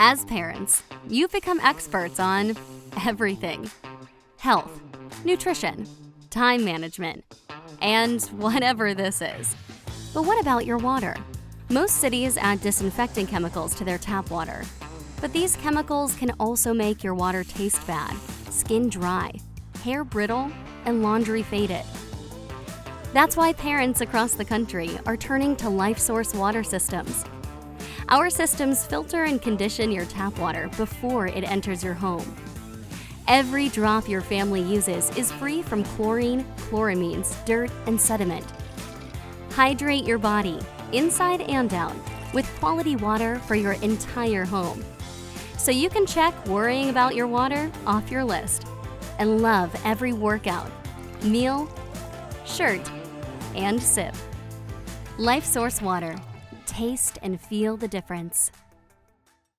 As parents, you've become experts on everything: health, nutrition, time management, and whatever this is. But what about your water? Most cities add disinfecting chemicals to their tap water. But these chemicals can also make your water taste bad, skin dry, hair brittle, and laundry faded. That's why parents across the country are turning to LifeSource Water Systems. Our systems filter and condition your tap water before it enters your home. Every drop your family uses is free from chlorine, chloramines, dirt, and sediment. Hydrate your body, inside and out, with quality water for your entire home. So you can check worrying about your water off your list and love every workout, meal, shirt, and sip. LifeSource Water. Taste and feel the difference.